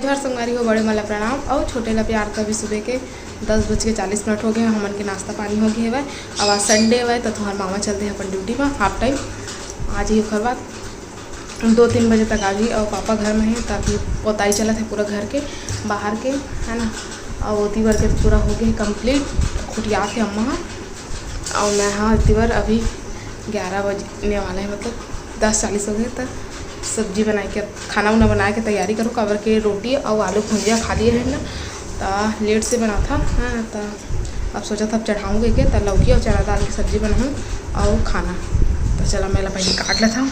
जोहर संगवारी हो, बड़े मला प्रणाम और छोटे ला प्यार। का भी सुबह के 10:40 हो गए। हमन के नाश्ता पानी हो गए है। अब आज संडे है तो तुम्हार मामा चलते हैं अपन ड्यूटी में हाफ टाइम। आज ही ओकर बाद 2-3 बजे तक आ गई और पापा घर में है तभी पोताई चला थे पूरा घर के बाहर के, है ना। और ओती बार के पूरा हो गया कंप्लीट। खुटिया थे अम्मा और मैं हाँ इतनी बार अभी 11 बजने वाला है, मतलब 10:40 हो गए। तो सब्जी बना के खाना वाना बना के तैयारी करूँ। कवर के रोटी और आलू भुजिया खा लिए है ना, तो लेट से बना था। हाँ तो अब सोचा था चढ़ाऊँगी के तो लौकी और चना दाल की सब्ज़ी बनाऊँ और खाना। तो चला मैं पहले काट लेता हूँ।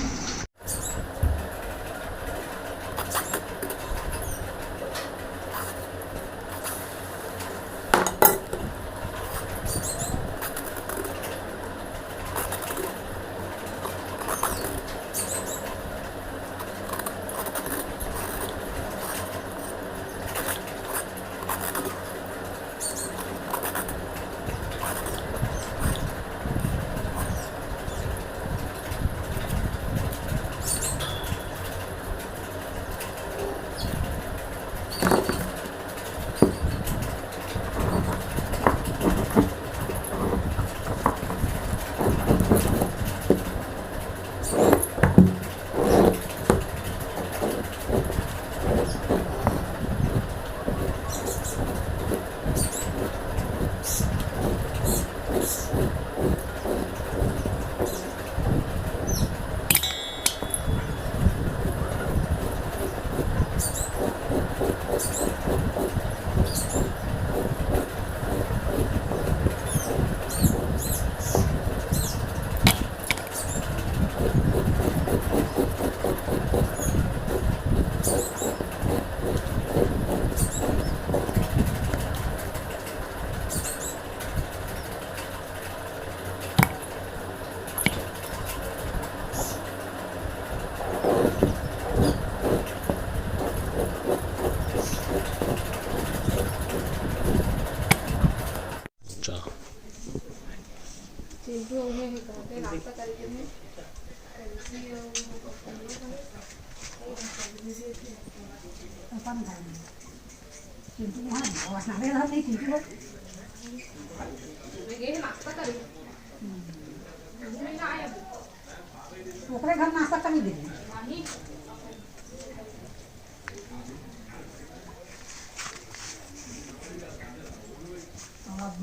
घर नाश्ता कर दे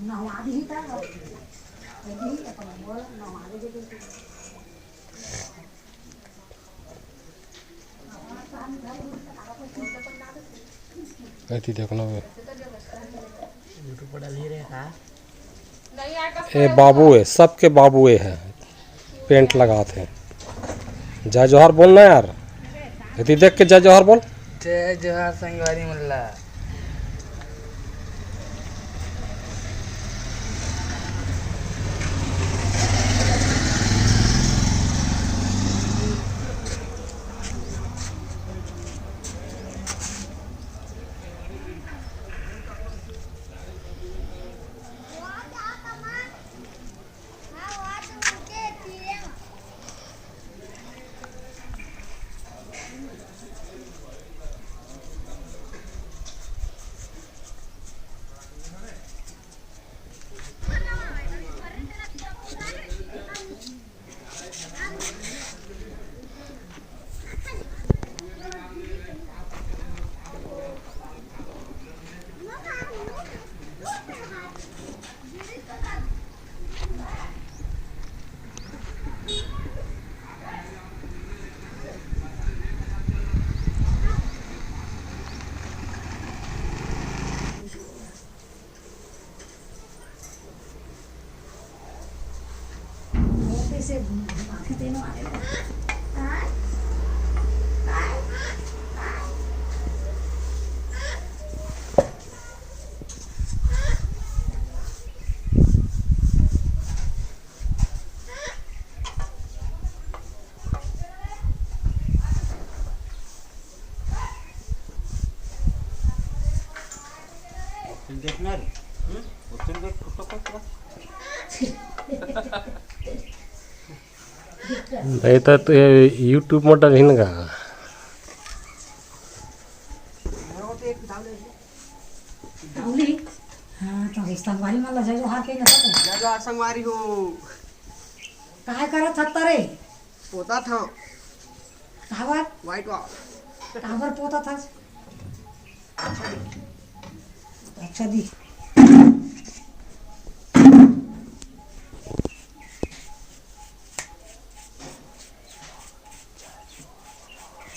नहवा दी था देखना ये बाबू है, सबके बाबू है। पेंट लगाते हैं। जय जोहर बोलना यार, यदि देख के जय जोहर बोल। जय जोहर संगवारी मुल्ला। से देनो देखना रे उतन देख फोटो को नहीं तो YouTube में डाल का बोली हाँ तो संगवारी में लजा जो हार के न सको जय जोहार संगवारी हो। काहे करत हत्ता रे पोता था कहावर वाइट वा कहावर पोता था अच्छा दी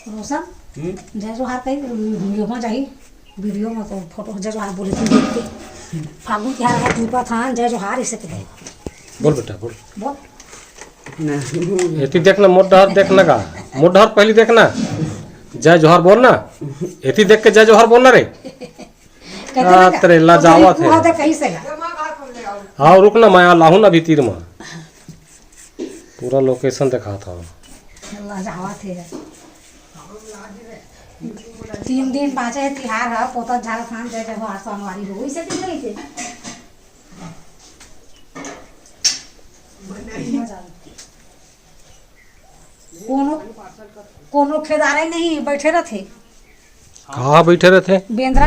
रोशन जय जोहार कही वीडियो में जाई वीडियो में तो फोटो जय जोहार बोले तुम देखते फागुन त्योहार है दीपा था जय जोहार इसे के बोल बेटा बोल। बोल एती देखना मोट डहर देखना का मोट डहर पहले देखना जय जोहर बोलना एती देख के जय जोहर बोलना रे तेरे लाजावत है। कहीं से हाँ रुकना मैं लाहू ना भीतर में पूरा लोकेशन दिखा था। लाजावत है 3 दिन बाचे है तिहार है पोता झारखंड जय जोहार सोमवारी हो इसे दिन नहीं थे कोनो खेदारे नहीं बैठे रहते कहाँ बैठे रहते बेंद्रा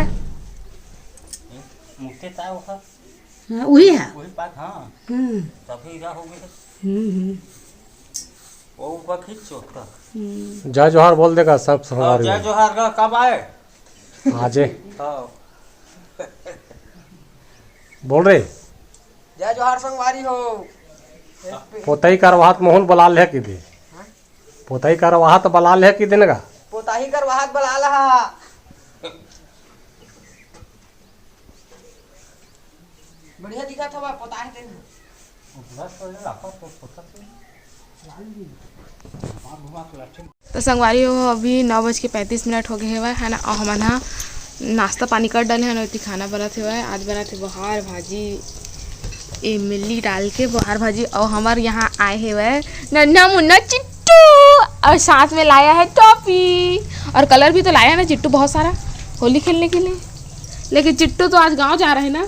मुझसे ताऊ का हाँ, वही है वही बात हाँ हम्म तभी इधर हो गया हम्म वो ऊपर खींचो का जय जोहर बोल देगा सब सवारी जय जोहार का कब आए आजे हाँ बोल रहे जय जोहार संगवारी हो। पोताई करवाहत मोहन बलाल है कि दे पोताई करवाहत बलाल है कि दिन का पोता ही कर वाहत बला लहा बढ़िया दिखा था बा पोता ही दिन बस तो ये रखो तो पता तो संगवारी हो अभी 9:35 हो गए है ना और हम ना नाश्ता पानी कर डाले हैं ना खाना बनाते हुए आज बनाते बहार भाजी इमली डाल के बहार भाजी और हमारे यहाँ आए हुए नन्ना मुन्ना चिट्टू और साथ में लाया है टॉफी और कलर भी तो लाया है ना चिट्टू बहुत सारा होली खेलने के लिए। लेकिन चिट्टू तो आज गांव जा रहे हैं ना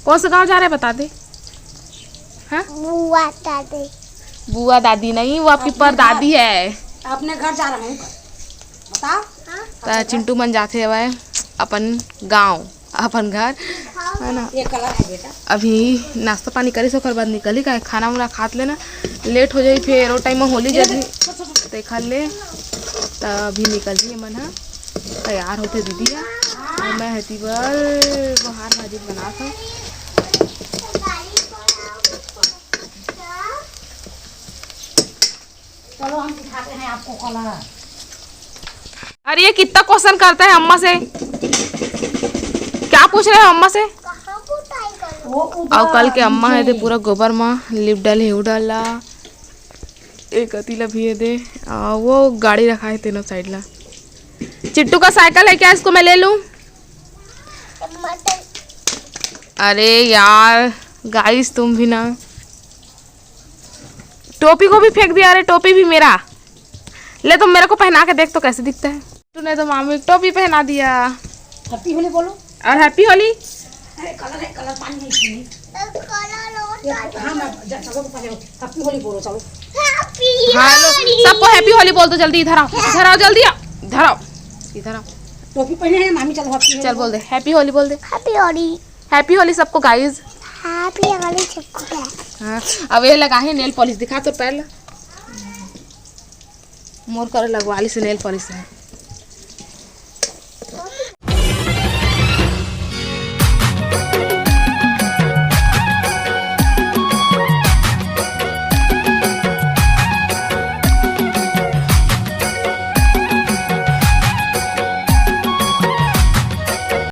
कौन सा गांव जा रहे हैं बता दे। हाँ बुआ दादी नहीं वो आपकी पर दादी है। अपने घर जा रहा हूँ बताओ तो चिंटू मन जाते हुए अपन गांव अपन घर है ना। ये कलर है बेटा अभी नाश्ता पानी करे से ओकर बाद निकली का खाना वाना खात लेना लेट हो जाई फिर वो टाइम में होली जल्दी देखा ले तो अभी निकल जी मन हा तैयार होते दीदी है और मैं हती बहार भाजी बना था। चलो हम सिखाते हैं आपको कलर। अरे ये कितना क्वेश्चन करता है अम्मा से क्या पूछ रहे हैं अम्मा से। और कल के अम्मा है दे पूरा गोबर में लिप डाले हु डाला एक अतीला भी है दे वो गाड़ी रखा है तीनों साइड ला। चिट्टू का साइकिल है क्या इसको मैं ले लूं। अरे यार गाइस तुम भी ना टोपी को भी फेंक दिया। अरे टोपी भी मेरा ले तुम मेरे को पहना के देख तो कैसे दिखता है। तूने तो मामी टोपी पहना दिया। हैप्पी होली बोलो और हैप्पी होली। अरे कलर है कलर पानी है इसमें हाँ मैं चलो पहले हैप्पी होली बोलो चलो। हाँ लो सबको हैप्पी होली बोल दो जल्दी इधर आओ जल्दी आओ इधर आओ इधर आओ। टोपी पहने हैं मामी चलो हैप्पी चल बोल दे हैप्पी होली बोल दे। हैप्पी होली सबको गाइस। हाँ अब ये लगा है नेल पॉलिश दिखा तो पहले मोर कर लगवा ली से नेल पॉलिश है।